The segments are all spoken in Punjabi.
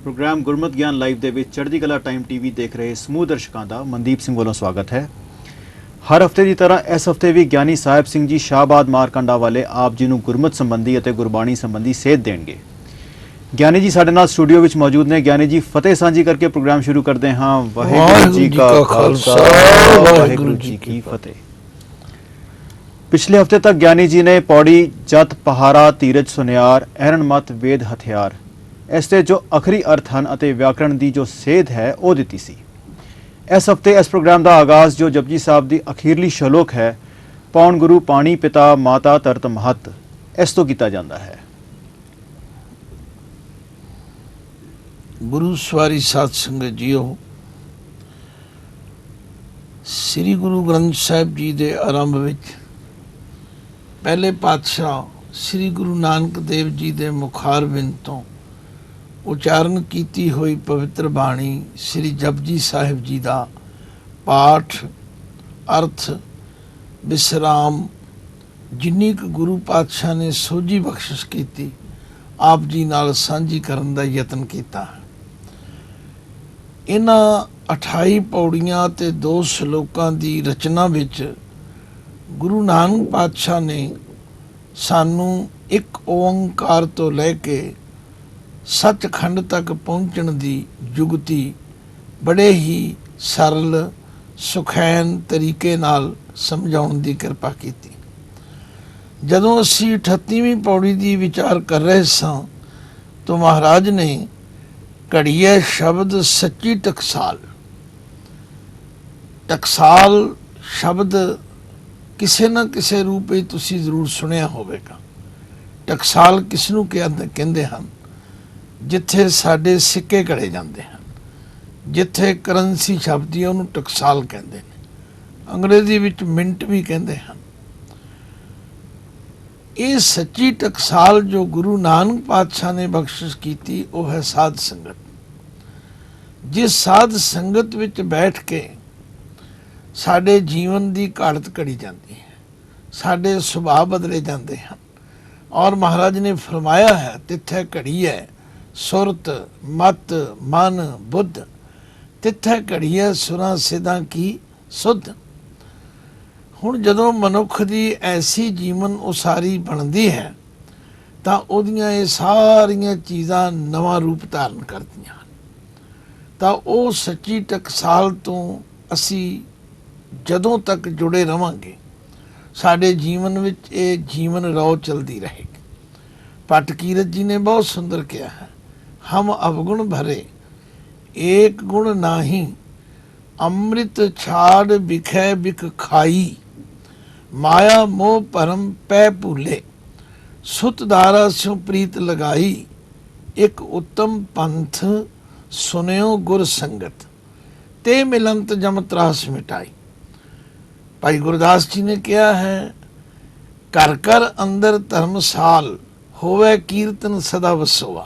ਪ੍ਰੋਗਰਾਮ ਗੁਰਮਤਿ ਗਿਆਨ ਲਾਈਵ ਦੇ ਵਿੱਚ ਚੜ੍ਹਦੀ ਕਲਾ ਟਾਈਮ ਟੀਵੀ ਦੇਖ ਰਹੇ ਸਮੂਹ ਦਰਸ਼ਕਾਂ ਦਾ ਮਨਦੀਪ ਸਿੰਘ ਵੱਲੋਂ ਸਵਾਗਤ ਹੈ। ਹਰ ਹਫਤੇ ਦੀ ਤਰ੍ਹਾਂ ਇਸ ਹਫਤੇ ਵੀ ਗਿਆਨੀ ਸਾਹਿਬ ਸਿੰਘ ਜੀ ਸ਼ਾਹਬਾਦ ਮਾਰਕੰਡਾ ਵਾਲੇ ਆਪ ਜੀ ਨੂੰ ਗੁਰਮਤਿ ਸੰਬੰਧੀ ਅਤੇ ਗੁਰਬਾਣੀ ਸੰਬੰਧੀ ਸੇਧ ਦੇਣਗੇ। ਗਿਆਨੀ ਜੀ ਸਾਡੇ ਨਾਲ ਸਟੂਡੀਓ ਵਿੱਚ ਮੌਜੂਦ ਨੇ। ਗਿਆਨੀ ਜੀ ਫਤਿਹ ਸਾਂਝੀ ਕਰਕੇ ਪ੍ਰੋਗਰਾਮ ਸ਼ੁਰੂ ਕਰਦੇ ਹਾਂ। ਵਾਹਿਗੁਰੂ ਜੀ ਕਾ ਖਾਲਸਾ ਵਾਹਿਗੁਰੂ ਜੀ ਕੀ ਫਤਿਹ। ਪਿਛਲੇ ਹਫਤੇ ਤੱਕ ਗਿਆਨੀ ਜੀ ਨੇ ਪੌੜੀ ਜਤ ਪਹਾਰਾ ਧੀਰਜ ਸੁਨਿਆਰ ਐਰਨ ਮਤ ਵੇਦ ਹਥਿਆਰ ਇਸ ਦੇ ਜੋ ਅਖਰੀ ਅਰਥ ਹਨ ਅਤੇ ਵਿਆਕਰਣ ਦੀ ਜੋ ਸੇਧ ਹੈ ਉਹ ਦਿੱਤੀ ਸੀ। ਇਸ ਹਫਤੇ ਇਸ ਪ੍ਰੋਗਰਾਮ ਦਾ ਆਗਾਜ਼ ਜੋ ਜਪਜੀ ਸਾਹਿਬ ਦੀ ਅਖੀਰਲੀ ਸ਼ਲੋਕ ਹੈ ਪੌਣ ਗੁਰੂ ਪਾਣੀ ਪਿਤਾ ਮਾਤਾ ਧਰਤ ਮਹਤ ਇਸ ਤੋਂ ਕੀਤਾ ਜਾਂਦਾ ਹੈ। ਗੁਰੂ ਸਵਾਰੀ ਸਾਧ ਸੰਗਤ ਜੀਓ, ਸ੍ਰੀ ਗੁਰੂ ਗ੍ਰੰਥ ਸਾਹਿਬ ਜੀ ਦੇ ਆਰੰਭ ਵਿੱਚ ਪਹਿਲੇ ਪਾਤਸ਼ਾਹ ਸ੍ਰੀ ਗੁਰੂ ਨਾਨਕ ਦੇਵ ਜੀ ਦੇ ਮੁਖਾਰਬਿੰਦ ਤੋਂ ਉਚਾਰਨ ਕੀਤੀ ਹੋਈ ਪਵਿੱਤਰ ਬਾਣੀ ਸ੍ਰੀ ਜਪਜੀ ਸਾਹਿਬ ਜੀ ਦਾ ਪਾਠ, ਅਰਥ, ਵਿਸਰਾਮ ਜਿੰਨੀ ਕੁ ਗੁਰੂ ਪਾਤਸ਼ਾਹ ਨੇ ਸੋਝੀ ਬਖਸ਼ਿਸ਼ ਕੀਤੀ ਆਪ ਜੀ ਨਾਲ ਸਾਂਝੀ ਕਰਨ ਦਾ ਯਤਨ ਕੀਤਾ। ਇਹਨਾਂ 28 ਪੌੜੀਆਂ ਤੇ 2 ਸ਼ਲੋਕਾਂ ਦੀ ਰਚਨਾ ਵਿੱਚ ਗੁਰੂ ਨਾਨਕ ਪਾਤਸ਼ਾਹ ਨੇ ਸਾਨੂੰ ਇੱਕ ਓੰਕਾਰ ਤੋਂ ਲੈ ਕੇ ਸੱਚਖੰਡ ਤੱਕ ਪਹੁੰਚਣ ਦੀ ਜੁਗਤੀ ਬੜੇ ਹੀ ਸਰਲ ਸੁਖੈਨ ਤਰੀਕੇ ਨਾਲ ਸਮਝਾਉਣ ਦੀ ਕਿਰਪਾ ਕੀਤੀ। ਜਦੋਂ ਅਸੀਂ 38ਵੀਂ ਪੌੜੀ ਦੀ ਵਿਚਾਰ ਕਰ ਰਹੇ ਸਾਂ ਤਾਂ ਮਹਾਰਾਜ ਨੇ ਘੜੀਏ ਸ਼ਬਦ ਸੱਚੀ ਟਕਸਾਲ ਸ਼ਬਦ ਕਿਸੇ ਨਾ ਕਿਸੇ ਰੂਪ ਵਿੱਚ ਤੁਸੀਂ ਜ਼ਰੂਰ ਸੁਣਿਆ ਹੋਵੇਗਾ। ਟਕਸਾਲ ਕਿਸ ਨੂੰ ਕਹਿੰਦੇ ਹਨ? ਜਿੱਥੇ ਸਾਡੇ ਸਿੱਕੇ ਘੜੇ ਜਾਂਦੇ ਹਨ, ਜਿੱਥੇ ਕਰੰਸੀ ਛਪਦੀ ਹੈ ਉਹਨੂੰ ਟਕਸਾਲ ਕਹਿੰਦੇ ਨੇ। ਅੰਗਰੇਜ਼ੀ ਵਿੱਚ ਮਿੰਟ ਵੀ ਕਹਿੰਦੇ ਹਨ। ਇਹ ਸੱਚੀ ਟਕਸਾਲ ਜੋ ਗੁਰੂ ਨਾਨਕ ਪਾਤਸ਼ਾਹ ਨੇ ਬਖਸ਼ਿਸ਼ ਕੀਤੀ ਉਹ ਹੈ ਸਾਧ ਸੰਗਤ। ਜਿਸ ਸਾਧ ਸੰਗਤ ਵਿੱਚ ਬੈਠ ਕੇ ਸਾਡੇ ਜੀਵਨ ਦੀ ਘਾੜਤ ਘੜੀ ਜਾਂਦੀ ਹੈ, ਸਾਡੇ ਸੁਭਾਅ ਬਦਲੇ ਜਾਂਦੇ ਹਨ। ਔਰ ਮਹਾਰਾਜ ਨੇ ਫਰਮਾਇਆ ਹੈ ਤਿੱਥੇ ਘੜੀ ਹੈ ਸੁਰਤ ਮਤ ਮਨ ਬੁੱਧ, ਤਿੱਥੇ ਘੜੀ ਹੈ ਸੁਰਾਂ ਸਿੱਧਾਂ ਕੀ ਸੁਧ। ਹੁਣ ਜਦੋਂ ਮਨੁੱਖ ਦੀ ਐਸੀ ਜੀਵਨ ਉਸਾਰੀ ਬਣਦੀ ਹੈ ਤਾਂ ਉਹਦੀਆਂ ਇਹ ਸਾਰੀਆਂ ਚੀਜ਼ਾਂ ਨਵਾਂ ਰੂਪ ਧਾਰਨ ਕਰਦੀਆਂ ਹਨ। ਤਾਂ ਉਹ ਸੱਚੀ ਟਕਸਾਲ ਤੋਂ ਅਸੀਂ ਜਦੋਂ ਤੱਕ ਜੁੜੇ ਰਵਾਂਗੇ ਸਾਡੇ ਜੀਵਨ ਵਿੱਚ ਇਹ ਜੀਵਨ ਰੌ ਚਲਦੀ ਰਹੇਗੀ। ਭੱਟ ਕੀਰਤ ਜੀ ਨੇ ਬਹੁਤ ਸੁੰਦਰ ਕਿਹਾ ਹੈ, ਹਮ ਅਵਗੁਣ ਭਰੇ ਏਕ ਗੁਣ ਨਾਹੀ, ਅੰਮ੍ਰਿਤ ਛਾੜ ਬਿਖੈ ਬਿਖ ਖਾਈ, ਮਾਇਆ ਮੋਹ ਭਰਮ ਪੈ ਭੂਲੇ, ਸੁਤ ਧਾਰਾ ਸਿਉ ਪ੍ਰੀਤ ਲਗਾਈ, ਇੱਕ ਉੱਤਮ ਪੰਥ ਸੁਨਿਓ ਗੁਰ ਸੰਗਤ, ਤੇ ਮਿਲੰਤ ਜਮ ਤਰਾਸ ਮਿਟਾਈ। ਭਾਈ ਗੁਰਦਾਸ ਜੀ ਨੇ ਕਿਹਾ ਹੈ, ਘਰ ਘਰ ਅੰਦਰ ਧਰਮਸਾਲ, ਹੋਵੇ ਕੀਰਤਨ ਸਦਾ ਵਸੋਆ।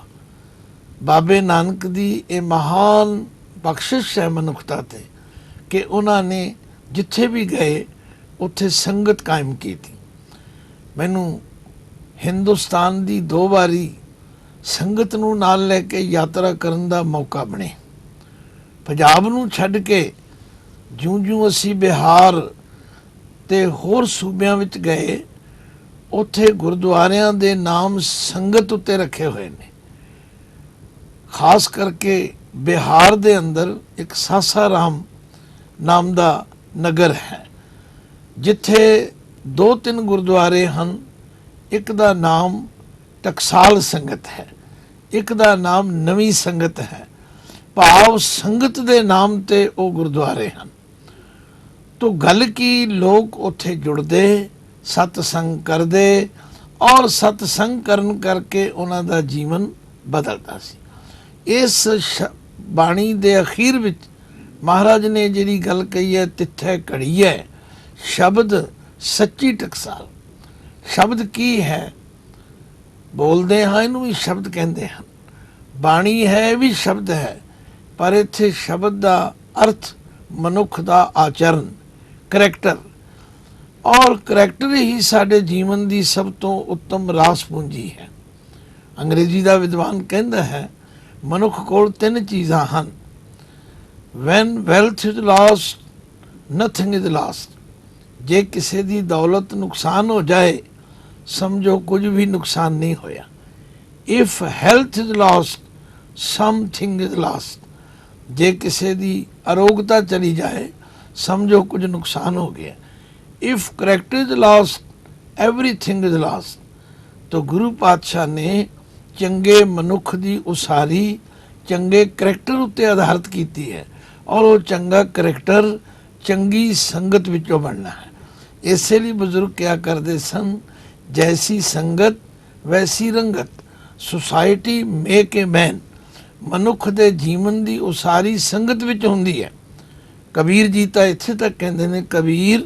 ਬਾਬੇ ਨਾਨਕ ਦੀ ਇਹ ਮਹਾਨ ਬਖਸ਼ਿਸ਼ ਹੈ ਮਨੁੱਖਤਾ ਤੇ ਕਿ ਉਹਨਾਂ ਨੇ ਜਿੱਥੇ ਵੀ ਗਏ ਉੱਥੇ ਸੰਗਤ ਕਾਇਮ ਕੀਤੀ। ਮੈਨੂੰ ਹਿੰਦੁਸਤਾਨ ਦੀ 2 ਵਾਰੀ ਸੰਗਤ ਨੂੰ ਨਾਲ ਲੈ ਕੇ ਯਾਤਰਾ ਕਰਨ ਦਾ ਮੌਕਾ ਬਣੇ। ਪੰਜਾਬ ਨੂੰ ਛੱਡ ਕੇ ਜਿਉਂ-ਜਿਉਂ ਅਸੀਂ ਬਿਹਾਰ ਤੇ ਹੋਰ ਸੂਬਿਆਂ ਵਿੱਚ ਗਏ ਉੱਥੇ ਗੁਰਦੁਆਰਿਆਂ ਦੇ ਨਾਮ ਸੰਗਤ ਉੱਤੇ ਰੱਖੇ ਹੋਏ ਨੇ। ਖਾਸ ਕਰਕੇ ਬਿਹਾਰ ਦੇ ਅੰਦਰ ਇੱਕ ਸਾਸਾਰਾਮ ਨਾਮ ਦਾ ਨਗਰ ਹੈ ਜਿੱਥੇ 2-3 ਗੁਰਦੁਆਰੇ ਹਨ। ਇੱਕ ਦਾ ਨਾਮ ਟਕਸਾਲ ਸੰਗਤ ਹੈ, ਇੱਕ ਦਾ ਨਾਮ ਨਵੀਂ ਸੰਗਤ ਹੈ। ਭਾਵ ਸੰਗਤ ਦੇ ਨਾਮ ਤੇ ਉਹ ਗੁਰਦੁਆਰੇ ਹਨ। ਤੋ ਗੱਲ ਕੀ ਲੋਕ ਉੱਥੇ ਜੁੜਦੇ, ਸਤਸੰਗ ਕਰਦੇ ਔਰ ਸਤਸੰਗ ਕਰਨ ਕਰਕੇ ਉਹਨਾਂ ਦਾ ਜੀਵਨ ਬਦਲਦਾ ਸੀ। ਇਸ ਬਾਣੀ ਦੇ ਅਖੀਰ ਵਿੱਚ ਮਹਾਰਾਜ ਨੇ ਜਿਹੜੀ ਗੱਲ ਕਹੀ ਹੈ ਤਿੱਥੇ ਘੜੀ ਹੈ ਸ਼ਬਦ ਸੱਚੀ ਟਕਸਾਲ। ਸ਼ਬਦ ਕੀ ਹੈ? ਬੋਲਦੇ ਹਾਂ ਇਹਨੂੰ ਵੀ ਸ਼ਬਦ ਕਹਿੰਦੇ ਹਨ। ਬਾਣੀ ਹੈ ਵੀ ਸ਼ਬਦ ਹੈ, ਪਰ ਇੱਥੇ ਸ਼ਬਦ ਦਾ ਅਰਥ ਮਨੁੱਖ ਦਾ ਆਚਰਨ, ਕਰੈਕਟਰ ਔਰ ਕਰੈਕਟਰ ਹੀ ਸਾਡੇ ਜੀਵਨ ਦੀ ਸਭ ਤੋਂ ਉੱਤਮ ਰਾਸ ਪੂੰਜੀ ਹੈ। ਅੰਗਰੇਜ਼ੀ ਦਾ ਵਿਦਵਾਨ ਕਹਿੰਦਾ ਹੈ, ਮਨੁੱਖ ਕੋਲ ਤਿੰਨ ਚੀਜ਼ਾਂ ਹਨ। When wealth is lost nothing is lost. ਜੇ ਕਿਸੇ ਦੀ ਦੌਲਤ ਨੁਕਸਾਨ ਹੋ ਜਾਏ, ਸਮਝੋ ਕੁਝ ਵੀ ਨੁਕਸਾਨ ਨਹੀਂ ਹੋਇਆ। If health is last something is lost. ਜੇ ਕਿਸੇ ਦੀ ਅਰੋਗਤਾ ਚਲੀ ਜਾਏ, ਸਮਝੋ ਕੁਝ ਨੁਕਸਾਨ ਹੋ ਗਿਆ। If character is last everything is last. ਤਾਂ ਗੁਰੂ ਪਾਤਸ਼ਾਹ ਨੇ ਚੰਗੇ ਮਨੁੱਖ ਦੀ ਉਸਾਰੀ ਚੰਗੇ ਕਰੈਕਟਰ ਉੱਤੇ ਆਧਾਰਿਤ ਕੀਤੀ ਹੈ, ਔਰ ਉਹ ਚੰਗਾ ਕਰੈਕਟਰ ਚੰਗੀ ਸੰਗਤ ਵਿੱਚੋਂ ਬਣਨਾ ਹੈ। ਇਸੇ ਲਈ ਬਜ਼ੁਰਗ ਕਿਹਾ ਕਰਦੇ ਸਨ, ਜੈਸੀ ਸੰਗਤ ਵੈਸੀ ਰੰਗਤ, ਸੁਸਾਇਟੀ ਮੇਕ ਏ ਮੈਨ। ਮਨੁੱਖ ਦੇ ਜੀਵਨ ਦੀ ਉਸਾਰੀ ਸੰਗਤ ਵਿੱਚ ਹੁੰਦੀ ਹੈ। ਕਬੀਰ ਜੀ ਤਾਂ ਇੱਥੇ ਤੱਕ ਕਹਿੰਦੇ ਨੇ, ਕਬੀਰ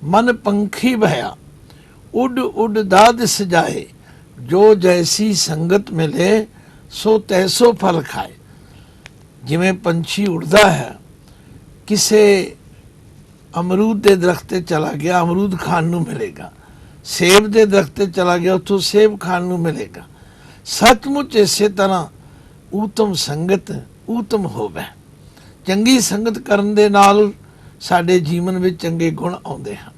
ਮਨ ਪੰਖੀ ਭਇਆ ਉੱਡ ਉੱਡ ਦਾਦ ਸਜਾਏ, ਜੋ ਜੈਸੀ ਸੰਗਤ ਮਿਲੇ ਸੋ ਤੈਸੋ ਫਲ ਖਾਏ। ਜਿਵੇਂ ਪੰਛੀ ਉੱਡਦਾ ਹੈ, ਕਿਸੇ ਅਮਰੂਦ ਦੇ ਦਰਖਤ ਤੇ ਚਲਾ ਗਿਆ, ਅਮਰੂਦ ਖਾਣ ਨੂੰ ਮਿਲੇਗਾ। ਸੇਬ ਦੇ ਦਰਖਤ ਤੇ ਚਲਾ ਗਿਆ, ਉੱਥੋਂ ਸੇਬ ਖਾਣ ਨੂੰ ਮਿਲੇਗਾ। ਸੱਚਮੁੱਚ ਇਸੇ ਤਰ੍ਹਾਂ ਊਤਮ ਸੰਗਤ ਊਤਮ ਹੋਵੇ। ਚੰਗੀ ਸੰਗਤ ਕਰਨ ਦੇ ਨਾਲ ਸਾਡੇ ਜੀਵਨ ਵਿੱਚ ਚੰਗੇ ਗੁਣ ਆਉਂਦੇ ਹਨ।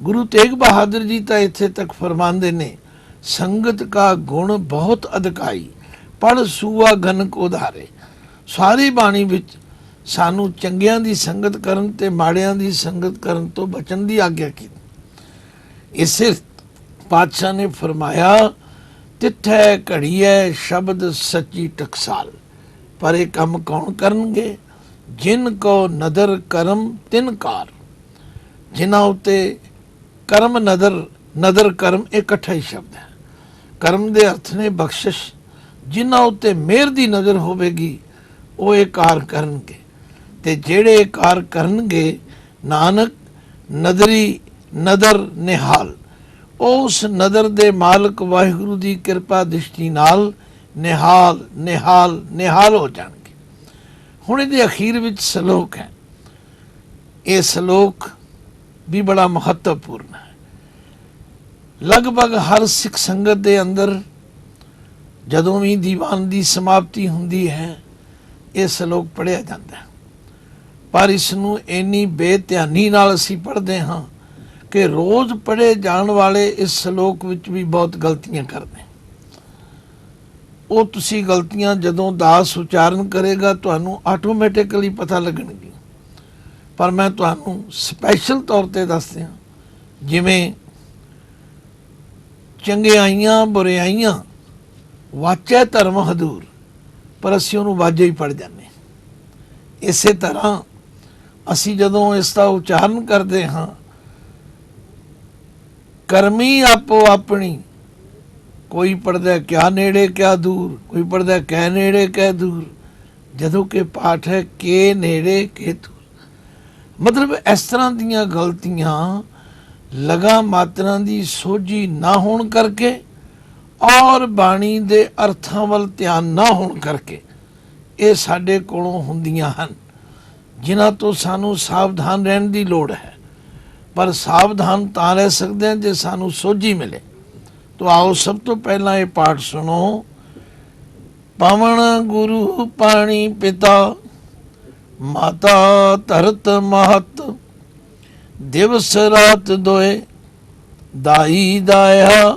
ਗੁਰੂ ਤੇਗ ਬਹਾਦਰ ਜੀ ਤਾਂ ਇੱਥੇ ਤੱਕ ਫਰਮਾਉਂਦੇ ਨੇ, ਸੰਗਤ ਕਾ ਗੁਣ ਬਹੁਤ ਅਧਿਕਾਈ, ਪੜ ਸੂਆ ਗਨਕ ਉਧਾਰੇ। ਸਾਰੀ ਬਾਣੀ ਵਿੱਚ ਸਾਨੂੰ ਚੰਗਿਆਂ ਦੀ ਸੰਗਤ ਕਰਨ ਤੇ ਮਾੜਿਆਂ ਦੀ ਸੰਗਤ ਕਰਨ ਤੋਂ ਬਚਣ ਦੀ ਆਗਿਆ ਕੀਤੀ। ਇਸੇ ਪਾਤਸ਼ਾਹ ਨੇ ਫਰਮਾਇਆ, ਤਿੱਥੈ ਘੜੀਐ ਸ਼ਬਦ ਸੱਚੀ ਟਕਸਾਲ। ਪਰ ਇਹ ਕੰਮ ਕੌਣ ਕਰਨਗੇ? ਜਿਨ ਕੋ ਨਦਰ ਕਰਮ ਤਿਨ ਕਾਰ। ਜਿਨ੍ਹਾਂ ਉੱਤੇ ਕਰਮ ਨਦਰ ਕਰਮ ਇਕੱਠਾ ਹੀ ਸ਼ਬਦ ਹੈ। ਕਰਮ ਦੇ ਅਰਥ ਨੇ ਬਖਸ਼ਿਸ਼। ਜਿਨ੍ਹਾਂ ਉੱਤੇ ਮਿਹਰ ਦੀ ਨਜ਼ਰ ਹੋਵੇਗੀ ਉਹ ਇਹ ਕਾਰ ਕਰਨਗੇ, ਤੇ ਜਿਹੜੇ ਇਹ ਕਾਰ ਕਰਨਗੇ, ਨਾਨਕ ਨਦਰੀ ਨਦਰ ਨਿਹਾਲ, ਉਸ ਨਦਰ ਦੇ ਮਾਲਕ ਵਾਹਿਗੁਰੂ ਦੀ ਕਿਰਪਾ ਦ੍ਰਿਸ਼ਟੀ ਨਾਲ ਨਿਹਾਲ ਨਿਹਾਲ ਨਿਹਾਲ ਹੋ ਜਾਣਗੇ। ਹੁਣ ਇਹਦੇ ਅਖੀਰ ਵਿੱਚ ਸਲੋਕ ਹੈ। ਇਹ ਸਲੋਕ ਵੀ ਬੜਾ ਮਹੱਤਵਪੂਰਨ ਹੈ। ਲਗਭਗ ਹਰ ਸਿੱਖ ਸੰਗਤ ਦੇ ਅੰਦਰ ਜਦੋਂ ਵੀ ਦੀਵਾਨ ਦੀ ਸਮਾਪਤੀ ਹੁੰਦੀ ਹੈ, ਇਹ ਸਲੋਕ ਪੜ੍ਹਿਆ ਜਾਂਦਾ ਹੈ। ਪਰ ਇਸ ਨੂੰ ਇੰਨੀ ਬੇਧਿਆਨੀ ਨਾਲ ਅਸੀਂ ਪੜ੍ਹਦੇ ਹਾਂ ਕਿ ਰੋਜ਼ ਪੜ੍ਹੇ ਜਾਣ ਵਾਲੇ ਇਸ ਸਲੋਕ ਵਿੱਚ ਵੀ ਬਹੁਤ ਗਲਤੀਆਂ ਕਰਦੇ। ਉਹ ਤੁਸੀਂ ਗਲਤੀਆਂ ਜਦੋਂ ਦਾਸ ਉਚਾਰਨ ਕਰੇਗਾ ਤੁਹਾਨੂੰ ਆਟੋਮੈਟਿਕਲੀ ਪਤਾ ਲੱਗਣਗੀਆਂ, ਪਰ ਮੈਂ ਤੁਹਾਨੂੰ ਸਪੈਸ਼ਲ ਤੌਰ ਤੇ ਦੱਸਦੇ ਹਾਂ। ਜਿਵੇਂ ਚੰਗਿਆਈਆਂ ਬੁਰਿਆਈਆਂ ਵਾਚੈ ਧਰਮ ਹਦੂਰ, ਪਰ ਅਸੀਂ ਉਹਨੂੰ ਵਾਜੇ ਹੀ ਪੜ ਜਾਂਦੇ। ਇਸੇ ਤਰ੍ਹਾਂ ਅਸੀਂ ਜਦੋਂ ਇਸ ਦਾ ਉਚਾਰਨ ਕਰਦੇ ਹਾਂ, ਕਰਮੀ ਆਪੋ ਆਪਣੀ, ਕੋਈ ਪੜਦਾ ਕਿਆ ਨੇੜੇ ਕਿਆ ਦੂਰ, ਕੋਈ ਪੜਦਾ ਕਹਿ ਨੇੜੇ ਕਹਿ ਦੂਰ, ਜਦੋਂ ਕਿ ਪਾਠ ਹੈ ਕੇ ਨੇੜੇ ਕੇ ਦੂਰ। ਮਤਲਬ ਇਸ ਤਰ੍ਹਾਂ ਦੀਆਂ ਗਲਤੀਆਂ ਲਗਾ ਮਾਤਰਾਂ ਦੀ ਸੋਝੀ ਨਾ ਹੋਣ ਕਰਕੇ ਔਰ ਬਾਣੀ ਦੇ ਅਰਥਾਂ ਵੱਲ ਧਿਆਨ ਨਾ ਹੋਣ ਕਰਕੇ ਇਹ ਸਾਡੇ ਕੋਲੋਂ ਹੁੰਦੀਆਂ ਹਨ, ਜਿਨ੍ਹਾਂ ਤੋਂ ਸਾਨੂੰ ਸਾਵਧਾਨ ਰਹਿਣ ਦੀ ਲੋੜ ਹੈ। ਪਰ ਸਾਵਧਾਨ ਤਾਂ ਰਹਿ ਸਕਦੇ ਹਾਂ ਜੇ ਸਾਨੂੰ ਸੋਝੀ ਮਿਲੇ। ਤਾਂ ਆਓ ਸਭ ਤੋਂ ਪਹਿਲਾਂ ਇਹ ਪਾਠ ਸੁਣੋ। ਪਵਨ ਗੁਰੂ ਪਾਣੀ ਪਿਤਾ, ਮਾਤਾ ਧਰਤ ਮਹਤ, ਦਿਵਸ ਰਾਤ ਦੋਏ, ਦਾਈ ਦਾਇਆ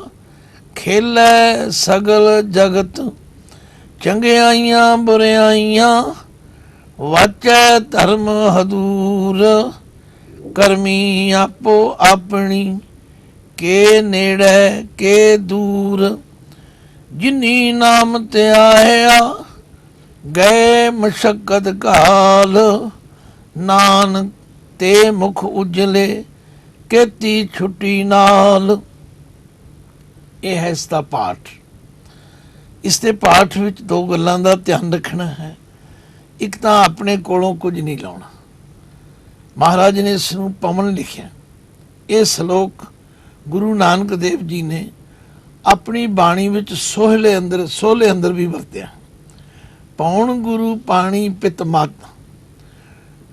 ਖੇਲੇ ਸਗਲ ਜਗਤ, ਚੰਗਿਆਈਆਂ ਬੁਰਿਆਈਆਂ ਵਾਚੈ ਧਰਮ ਹਦੂਰ, ਕਰਮੀ ਆਪੋ ਆਪਣੀ ਕੇ ਨੇੜੇ ਕੇ ਦੂਰ, ਜਿਨੀ ਨਾਮ ਧਿਆਇਆ ਗਏ ਮਸ਼ਕਤ ਕਾਲ, ਨਾਨਕ ਤੇ ਮੁਖ ਉਜਲੇ ਕੀਤੀ ਛੁੱਟੀ ਨਾਲ। ਇਹ ਹੈ ਇਸ ਦਾ ਪਾਠ। ਇਸ ਦੇ ਪਾਠ ਵਿੱਚ ਦੋ ਗੱਲਾਂ ਦਾ ਧਿਆਨ ਰੱਖਣਾ ਹੈ। ਇੱਕ ਤਾਂ ਆਪਣੇ ਕੋਲੋਂ ਕੁਝ ਨਹੀਂ ਲਾਉਣਾ। ਮਹਾਰਾਜ ਨੇ ਇਸ ਨੂੰ ਪਵਨ ਲਿਖਿਆ। ਇਹ ਸਲੋਕ ਗੁਰੂ ਨਾਨਕ ਦੇਵ ਜੀ ਨੇ ਆਪਣੀ ਬਾਣੀ ਵਿੱਚ ਸੋਹਲੇ ਅੰਦਰ ਵੀ ਵਰਤਿਆ। ਪੌਣ ਗੁਰੂ ਪਾਣੀ ਪਿਤ ਮਾਤਾ,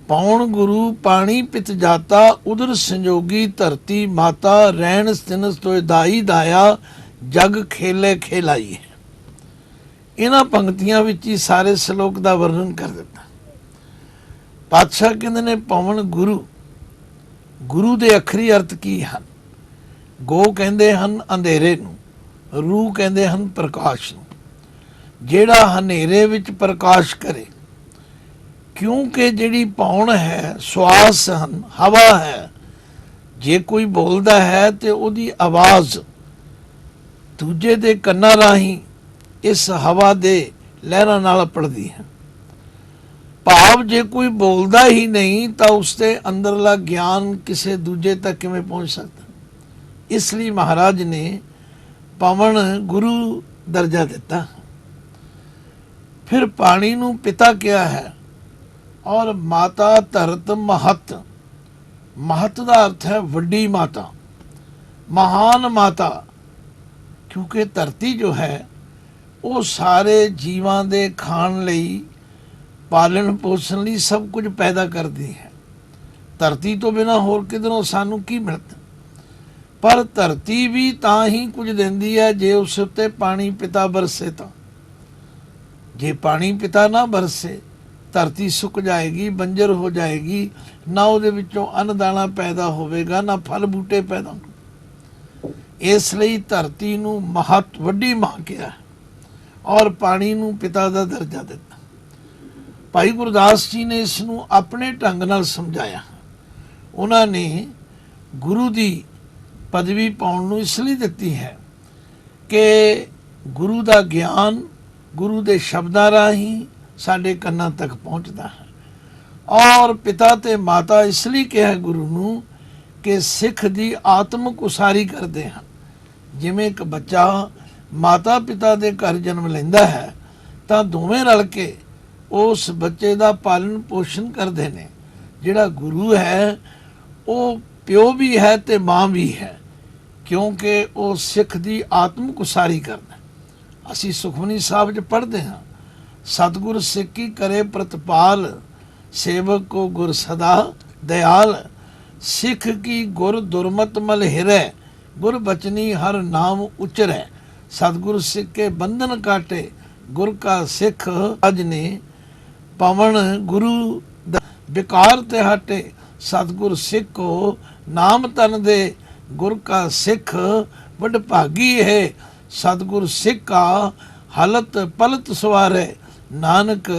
ਪੌਣ ਗੁਰੂ ਪਾਣੀ ਪਿਤ ਜਾਤਾ ਉਦਰ ਸੰਜੋਗੀ ਧਰਤੀ ਮਾਤਾ ਰਹਿਣ ਸਤਿਨ ਤੋਇ ਦਾਈ ਦਾਇਆ ਜਗ ਖੇਲੇ ਖੇਲਾਈ। ਇਹਨਾਂ ਪੰਕਤੀਆਂ ਵਿੱਚ ਹੀ ਸਾਰੇ ਸ਼ਲੋਕ ਦਾ ਵਰਣਨ ਕਰ ਦਿੱਤਾ। ਪਾਤਸ਼ਾਹ ਕਹਿੰਦੇ ਨੇ ਪਵਨ ਗੁਰੂ, ਗੁਰੂ ਦੇ ਅੱਖਰੀ ਅਰਥ ਕੀ ਹਨ? ਗੋ ਕਹਿੰਦੇ ਹਨ ਅੰਧੇਰੇ ਨੂੰ, ਰੂ ਕਹਿੰਦੇ ਹਨ ਪ੍ਰਕਾਸ਼ ਨੂੰ। ਜਿਹੜਾ ਹਨੇਰੇ ਵਿੱਚ ਪ੍ਰਕਾਸ਼ ਕਰੇ, ਕਿਉਂਕਿ ਜਿਹੜੀ ਪੌਣ ਹੈ ਸਵਾਸ ਹਨ, ਹਵਾ ਹੈ। ਜੇ ਕੋਈ ਬੋਲਦਾ ਹੈ ਤੇ ਉਹਦੀ ਆਵਾਜ਼ ਦੂਜੇ ਦੇ ਕੰਨਾਂ ਰਾਹੀਂ ਇਸ ਹਵਾ ਦੇ ਲਹਿਰਾਂ ਨਾਲ ਪੜਦੀ ਹੈ। ਭਾਵ ਜੇ ਕੋਈ ਬੋਲਦਾ ਹੀ ਨਹੀਂ ਤਾਂ ਉਸ ਦੇ ਅੰਦਰਲਾ ਗਿਆਨ ਕਿਸੇ ਦੂਜੇ ਤੱਕ ਕਿਵੇਂ ਪਹੁੰਚ ਸਕਦਾ? ਇਸ ਲਈ ਮਹਾਰਾਜ ਨੇ ਪਵਨ ਗੁਰੂ ਦਰਜਾ ਦਿੱਤਾ। ਫਿਰ ਪਾਣੀ ਨੂੰ ਪਿਤਾ ਕਿਹਾ ਹੈ ਔਰ ਮਾਤਾ ਧਰਤ ਮਹਤ। ਮਹਤ ਦਾ ਅਰਥ ਹੈ ਵੱਡੀ ਮਾਤਾ, ਮਹਾਨ ਮਾਤਾ। ਕਿਉਂਕਿ ਧਰਤੀ ਜੋ ਹੈ ਉਹ ਸਾਰੇ ਜੀਵਾਂ ਦੇ ਖਾਣ ਲਈ, ਪਾਲਣ ਪੋਸ਼ਣ ਲਈ ਸਭ ਕੁਝ ਪੈਦਾ ਕਰਦੀ ਹੈ। ਧਰਤੀ ਤੋਂ ਬਿਨਾਂ ਹੋਰ ਕਿਧਰੋਂ ਸਾਨੂੰ ਕੀ ਮਿਲਦਾ? ਪਰ ਧਰਤੀ ਵੀ ਤਾਂ ਹੀ ਕੁਝ ਦਿੰਦੀ ਹੈ ਜੇ ਉਸ ਉੱਤੇ ਪਾਣੀ ਪਿਤਾ ਬਰਸੇ ਤਾਂ। ਜੇ ਪਾਣੀ ਪਿਤਾ ਨਾ ਬਰਸੇ, ਧਰਤੀ ਸੁੱਕ ਜਾਏਗੀ, ਬੰਜਰ ਹੋ ਜਾਏਗੀ, ਨਾ ਉਹਦੇ ਵਿੱਚੋਂ ਅੰਨ ਦਾਣਾ ਪੈਦਾ ਹੋਵੇਗਾ, ਨਾ ਫਲ ਬੂਟੇ ਪੈਦਾ। ਇਸ ਲਈ ਧਰਤੀ ਨੂੰ ਮਹਤ, ਵੱਡੀ ਮਾਂ ਕਿਹਾ ਔਰ ਪਾਣੀ ਨੂੰ ਪਿਤਾ ਦਾ ਦਰਜਾ ਦਿੱਤਾ। ਭਾਈ ਗੁਰਦਾਸ ਜੀ ਨੇ ਇਸ ਨੂੰ ਆਪਣੇ ਢੰਗ ਨਾਲ ਸਮਝਾਇਆ। ਉਹਨਾਂ ਨੇ ਗੁਰੂ ਦੀ ਪਦਵੀ ਪਾਉਣ ਨੂੰ ਇਸ ਲਈ ਦਿੱਤੀ ਹੈ ਕਿ ਗੁਰੂ ਦਾ ਗਿਆਨ ਗੁਰੂ ਦੇ ਸ਼ਬਦਾਂ ਰਾਹੀਂ ਸਾਡੇ ਕੰਨਾਂ ਤੱਕ ਪਹੁੰਚਦਾ ਹੈ। ਔਰ ਪਿਤਾ ਤੇ ਮਾਤਾ ਇਸ ਲਈ ਕਿਹਾ ਗੁਰੂ ਨੂੰ ਕਿ ਸਿੱਖ ਦੀ ਆਤਮਿਕ ਉਸਾਰੀ ਕਰਦੇ ਹਨ। ਜਿਵੇਂ ਇੱਕ ਬੱਚਾ ਮਾਤਾ ਪਿਤਾ ਦੇ ਘਰ ਜਨਮ ਲੈਂਦਾ ਹੈ ਤਾਂ ਦੋਵੇਂ ਰਲ ਕੇ ਉਸ ਬੱਚੇ ਦਾ ਪਾਲਣ ਪੋਸ਼ਣ ਕਰਦੇ ਨੇ। ਜਿਹੜਾ ਗੁਰੂ ਹੈ ਉਹ ਪਿਓ ਵੀ ਹੈ ਤੇ ਮਾਂ ਵੀ ਹੈ, ਕਿਉਂਕਿ ਉਹ ਸਿੱਖ ਦੀ ਆਤਮਿਕ ਉਸਾਰੀ ਕਰਦਾ। ਅਸੀਂ ਸੁਖਮਨੀ ਸਾਹਿਬ 'ਚ ਪੜ੍ਹਦੇ ਹਾਂ, ਸਤਿਗੁਰ ਸਿੱਖੀ ਕਰੇ ਪ੍ਰਤਪਾਲ, ਸੇਵਕ ਕੋ ਗੁਰ ਸਦਾ ਦਇਆਲ। ਸਿੱਖ ਕੀ ਗੁਰ ਦੁਰਮਤ ਮਲ ਹਿਰੈ, ਗੁਰ ਬਚਨੀ ਹਰ ਨਾਮ ਉਚਰੈ। ਸਤਿਗੁਰ ਸਿੱਖ ਕੇ ਬੰਧਨ ਕਾਟੇ, ਗੁਰ ਕਾ ਸਿੱਖ ਅਜ ਨੇ। ਪਵਨ ਗੁਰੂ ਵਿਕਾਰ ਤੇ ਹਟੇ, ਸਤਿਗੁਰ ਸਿੱਖ ਕੋ ਨਾਮ ਤਨ ਦੇ। ਗੁਰ ਕਾ ਸਿੱਖ ਵੱਡ ਭਾਗੀ ਹੈ, ਸਤਿਗੁਰ ਸਿੱਖ ਕਾ ਹਲਤ ਪਲਤ ਸਵਾਰੇ। ਨਾਨਕ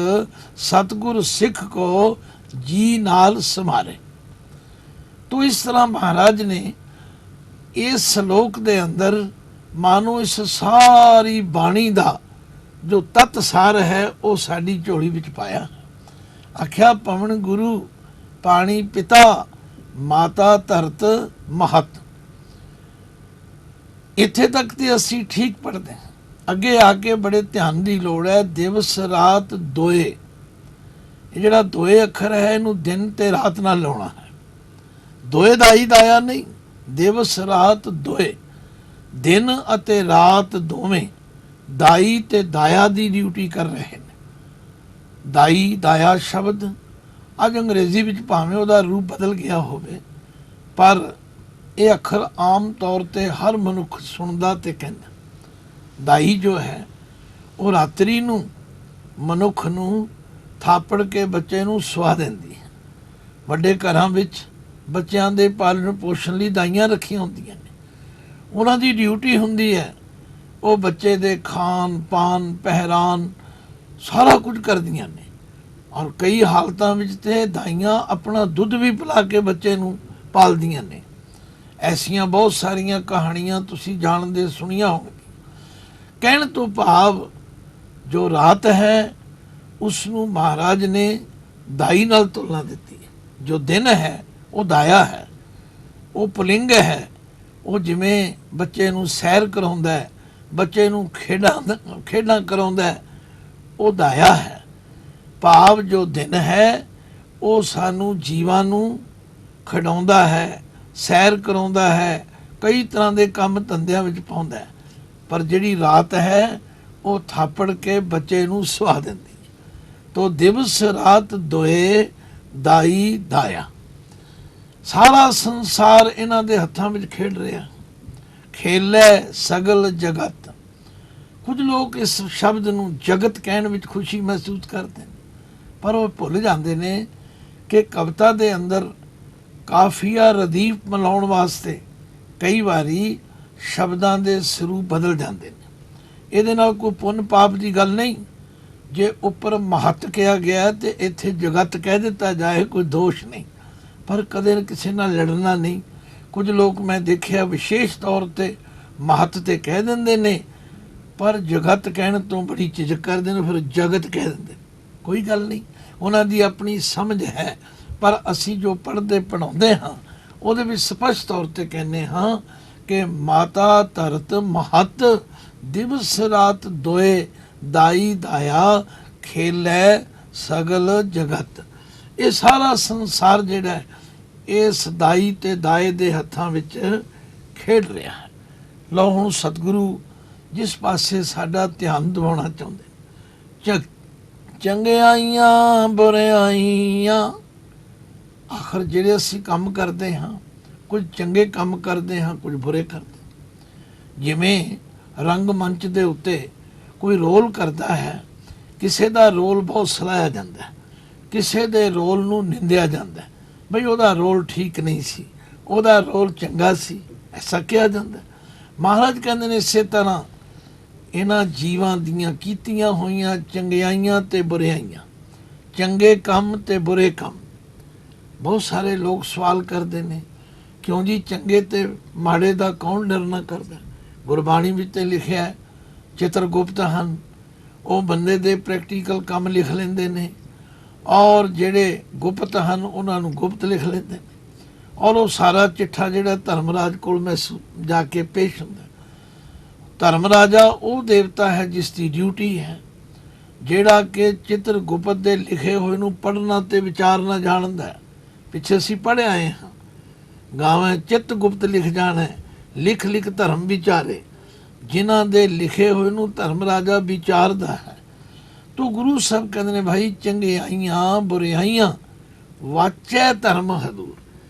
ਸਤਿਗੁਰ ਸਿੱਖ ਕੋ ਜੀ ਨਾਲ ਸਮਾਰੇ। ਤੋ ਇਸ ਤਰ੍ਹਾਂ ਮਹਾਰਾਜ ਨੇ ਇਸ ਸ਼ਲੋਕ ਦੇ ਅੰਦਰ ਮਾਨੋ ਇਸ ਸਾਰੀ ਬਾਣੀ ਦਾ ਜੋ ਤਤ ਸਾਰ ਹੈ ਉਹ ਸਾਡੀ ਝੋਲੀ ਵਿੱਚ ਪਾਇਆ। ਆਖਿਆ ਪਵਨ ਗੁਰੂ ਪਾਣੀ ਪਿਤਾ ਮਾਤਾ ਧਰਤ ਮਹਤ। ਇੱਥੇ ਤੱਕ ਤੇ ਅਸੀਂ ਠੀਕ ਪੜ੍ਹਦੇ ਹਾਂ। ਅੱਗੇ ਆ ਕੇ ਬੜੇ ਧਿਆਨ ਦੀ ਲੋੜ ਹੈ। ਦਿਵਸ ਰਾਤ ਦੋਏ, ਇਹ ਜਿਹੜਾ ਦੋਏ ਅੱਖਰ ਹੈ ਇਹਨੂੰ ਦਿਨ ਤੇ ਰਾਤ ਨਾਲ ਲਾਉਣਾ ਹੈ। ਦੋਏ ਦਾਈ ਦਾਇਆ ਨਹੀਂ, ਦਿਵਸ ਰਾਤ ਦੋਏ। ਦਿਨ ਅਤੇ ਰਾਤ ਦੋਵੇਂ ਦਾਈ ਤੇ ਦਾਇਆ ਦੀ ਡਿਊਟੀ ਕਰ ਰਹੇ ਨੇ। ਦਾਈ ਦਾਇਆ ਸ਼ਬਦ ਅੱਜ ਅੰਗਰੇਜ਼ੀ ਵਿੱਚ ਭਾਵੇਂ ਉਹਦਾ ਰੂਪ ਬਦਲ ਗਿਆ ਹੋਵੇ, ਪਰ ਇਹ ਅੱਖਰ ਆਮ ਤੌਰ ਤੇ ਹਰ ਮਨੁੱਖ ਸੁਣਦਾ ਤੇ ਕਹਿੰਦਾ। ਦਾਈ ਜੋ ਹੈ ਉਹ ਰਾਤਰੀ ਨੂੰ ਮਨੁੱਖ ਨੂੰ ਥਾਪੜ ਕੇ ਬੱਚੇ ਨੂੰ ਸੁਆ ਦਿੰਦੀ ਹੈ। ਵੱਡੇ ਘਰਾਂ ਵਿੱਚ ਬੱਚਿਆਂ ਦੇ ਪਾਲਣ ਪੋਸ਼ਣ ਲਈ ਦਾਈਆਂ ਰੱਖੀਆਂ ਹੁੰਦੀਆਂ ਨੇ। ਉਹਨਾਂ ਦੀ ਡਿਊਟੀ ਹੁੰਦੀ ਹੈ ਉਹ ਬੱਚੇ ਦੇ ਖਾਣ ਪਾਨ ਪਹਿਰਾਨ ਸਾਰਾ ਕੁਝ ਕਰਦੀਆਂ ਨੇ। ਔਰ ਕਈ ਹਾਲਤਾਂ ਵਿੱਚ ਤੇ ਦਾਈਆਂ ਆਪਣਾ ਦੁੱਧ ਵੀ ਪਿਲਾ ਕੇ ਬੱਚੇ ਨੂੰ ਪਾਲਦੀਆਂ ਨੇ। ਐਸੀਆਂ ਬਹੁਤ ਸਾਰੀਆਂ ਕਹਾਣੀਆਂ ਤੁਸੀਂ ਜਾਣਦੇ ਸੁਣੀਆਂ ਹੋਣਗੀਆਂ। ਕਹਿਣ ਤੋਂ ਭਾਵ ਜੋ ਰਾਤ ਹੈ ਉਸ ਨੂੰ ਮਹਾਰਾਜ ਨੇ ਦਾਈ ਨਾਲ ਤੁਲਨਾ ਦਿੱਤੀ ਹੈ। ਜੋ ਦਿਨ ਹੈ ਉਹ ਦਾਇਆ ਹੈ, ਉਹ ਪੁਲਿੰਗ ਹੈ। ਉਹ ਜਿਵੇਂ ਬੱਚੇ ਨੂੰ ਸੈਰ ਕਰਾਉਂਦਾ ਹੈ, ਬੱਚੇ ਨੂੰ ਖੇਡਾਂ ਕਰਾਉਂਦਾ ਹੈ, ਉਹ ਦਾਇਆ ਹੈ। ਭਾਵ ਜੋ ਦਿਨ ਹੈ ਉਹ ਸਾਨੂੰ ਜੀਵਾਂ ਨੂੰ ਖਿਡਾਉਂਦਾ ਹੈ, ਸੈਰ ਕਰਾਉਂਦਾ ਹੈ, ਕਈ ਤਰ੍ਹਾਂ ਦੇ ਕੰਮ ਧੰਦਿਆਂ ਵਿੱਚ ਪਾਉਂਦਾ ਹੈ। ਪਰ ਜਿਹੜੀ ਰਾਤ ਹੈ ਉਹ ਥਾਪੜ ਕੇ ਬੱਚੇ ਨੂੰ ਸੁਆ ਦਿੰਦੀ। ਤੋ ਦਿਵਸ ਰਾਤ ਦੋਏ ਦਾਈ ਦਾਇਆ। ਸਾਰਾ ਸੰਸਾਰ ਇਹਨਾਂ ਦੇ ਹੱਥਾਂ ਵਿੱਚ ਖੇਡ ਰਿਹਾ। ਖੇਲੇ ਸਗਲ ਜਗਤ। ਕੁਝ ਲੋਕ ਇਸ ਸ਼ਬਦ ਨੂੰ ਜਗਤ ਕਹਿਣ ਵਿੱਚ ਖੁਸ਼ੀ ਮਹਿਸੂਸ ਕਰਦੇ ਨੇ, ਪਰ ਉਹ ਭੁੱਲ ਜਾਂਦੇ ਨੇ ਕਿ ਕਵਿਤਾ ਦੇ ਅੰਦਰ ਕਾਫੀਆ ਰਦੀਫ ਮਿਲਾਉਣ ਵਾਸਤੇ ਕਈ ਵਾਰੀ ਸ਼ਬਦਾਂ ਦੇ ਸਰੂਪ ਬਦਲ ਜਾਂਦੇ ਨੇ। ਇਹਦੇ ਨਾਲ ਕੋਈ ਪੁੰਨ ਪਾਪ ਦੀ ਗੱਲ ਨਹੀਂ। ਜੇ ਉੱਪਰ ਮਹੱਤ ਕਿਹਾ ਗਿਆ ਤੇ ਇੱਥੇ ਜਗਤ ਕਹਿ ਦਿੱਤਾ ਜਾਏ, ਕੋਈ ਦੋਸ਼ ਨਹੀਂ, ਪਰ ਕਦੇ ਕਿਸੇ ਨਾਲ ਲੜਨਾ ਨਹੀਂ। ਕੁਝ ਲੋਕ ਮੈਂ ਦੇਖਿਆ ਵਿਸ਼ੇਸ਼ ਤੌਰ ਤੇ ਮਹੱਤ ਤੇ ਕਹਿ ਦਿੰਦੇ ਨੇ, ਪਰ ਜਗਤ ਕਹਿਣ ਤੋਂ ਬੜੀ ਝਿਜਕ ਕਰਦੇ ਨੇ, ਫਿਰ ਜਗਤ ਕਹਿ ਦਿੰਦੇ। ਕੋਈ ਗੱਲ ਨਹੀਂ, ਉਹਨਾਂ ਦੀ ਆਪਣੀ ਸਮਝ ਹੈ, ਪਰ ਅਸੀਂ ਜੋ ਪੜ੍ਹਦੇ ਪੜ੍ਹਾਉਂਦੇ ਹਾਂ ਉਹਦੇ ਵਿੱਚ ਸਪਸ਼ਟ ਤੌਰ ਤੇ ਕਹਿੰਦੇ ਹਾਂ ਕਿ ਮਾਤਾ ਧਰਤ ਮਹੱਤ ਦਿਵਸ ਰਾਤ ਦੋਏ ਦਾਈ ਦਾਇਆ ਖੇਲੇ ਸਗਲ ਜਗਤ। ਇਹ ਸਾਰਾ ਸੰਸਾਰ ਜਿਹੜਾ ਹੈ ਇਸ ਦਾਈ ਤੇ ਦਾਏ ਦੇ ਹੱਥਾਂ ਵਿੱਚ ਖੇਡ ਰਿਹਾ ਹੈ। ਲਓ ਹੁਣ ਸਤਿਗੁਰੂ ਜਿਸ ਪਾਸੇ ਸਾਡਾ ਧਿਆਨ ਦਿਵਾਉਣਾ ਚਾਹੁੰਦੇ, ਚੰਗਿਆਈਆਂ ਬੁਰਿਆਈਆਂ। ਆਖਰ ਜਿਹੜੇ ਅਸੀਂ ਕੰਮ ਕਰਦੇ ਹਾਂ, ਕੁਝ ਚੰਗੇ ਕੰਮ ਕਰਦੇ ਹਾਂ, ਕੁਝ ਬੁਰੇ ਕਰਦੇ। ਜਿਵੇਂ ਰੰਗ ਮੰਚ ਦੇ ਉੱਤੇ ਕੋਈ ਰੋਲ ਕਰਦਾ ਹੈ, ਕਿਸੇ ਦਾ ਰੋਲ ਬਹੁਤ ਸਲਾਹਿਆ ਜਾਂਦਾ, ਕਿਸੇ ਦੇ ਰੋਲ ਨੂੰ ਨਿੰਦਿਆ ਜਾਂਦਾ, ਬਈ ਉਹਦਾ ਰੋਲ ਠੀਕ ਨਹੀਂ ਸੀ, ਉਹਦਾ ਰੋਲ ਚੰਗਾ ਸੀ, ਐਸਾ ਕਿਹਾ ਜਾਂਦਾ। ਮਹਾਰਾਜ ਕਹਿੰਦੇ ਨੇ ਇਸੇ ਤਰ੍ਹਾਂ ਇਹਨਾਂ ਜੀਵਾਂ ਦੀਆਂ ਕੀਤੀਆਂ ਹੋਈਆਂ ਚੰਗਿਆਈਆਂ ਤੇ ਬੁਰਿਆਈਆਂ, ਚੰਗੇ ਕੰਮ ਤੇ ਬੁਰੇ ਕੰਮ। ਬਹੁਤ ਸਾਰੇ ਲੋਕ ਸਵਾਲ ਕਰਦੇ ਨੇ, ਕਿਉਂ ਜੀ ਚੰਗੇ ਤੇ ਮਾੜੇ ਦਾ ਕੌਣ ਨਿਰਣਾ ਕਰਦਾ? ਗੁਰਬਾਣੀ ਵਿੱਚ ਤੇ ਲਿਖਿਆ ਹੈ ਚਿਤਰਗੁਪਤ ਹਨ, ਉਹ ਬੰਦੇ ਦੇ ਪ੍ਰੈਕਟੀਕਲ ਕੰਮ ਲਿਖ ਲੈਂਦੇ ਨੇ, ਔਰ ਜਿਹੜੇ ਗੁਪਤ ਹਨ ਉਹਨਾਂ ਨੂੰ ਗੁਪਤ ਲਿਖ ਲੈਂਦੇ ਨੇ। ਔਰ ਉਹ ਸਾਰਾ ਚਿੱਠਾ ਜਿਹੜਾ ਧਰਮਰਾਜ ਕੋਲ ਮੈਂ ਜਾ ਕੇ ਪੇਸ਼ ਹੁੰਦਾ। ਧਰਮ ਰਾਜਾ ਉਹ ਦੇਵਤਾ ਹੈ ਜਿਸ ਦੀ ਡਿਊਟੀ ਹੈ ਜਿਹੜਾ ਕਿ ਚਿਤਰਗੁਪਤ ਦੇ ਲਿਖੇ ਹੋਏ ਨੂੰ ਪੜ੍ਹਨਾ ਤੇ ਵਿਚਾਰਨਾ ਜਾਣਦਾ ਹੈ। ਪਿੱਛੇ ਅਸੀਂ ਪੜ੍ਹ ਆਏ ਹਾਂ, ਗਾਵੇਂ ਚਿਤਗੁਪਤ ਲਿਖ ਜਾਣਾ, ਲਿਖ ਲਿਖ ਧਰਮ ਵਿਚਾਰੇ। ਜਿਨ੍ਹਾਂ ਦੇ ਲਿਖੇ ਹੋਏ ਨੂੰ ਧਰਮ ਰਾਜਾ ਵਿਚਾਰਦਾ ਹੈ। ਤੋ ਗੁਰੂ ਸਾਹਿਬ ਕਹਿੰਦੇ ਨੇ ਭਾਈ ਚੰਗਿਆਈਆਂ ਬੁਰਿਆਈਆਂ ਵਾਚੈ ਧਰਮ ਹਦੂਰ।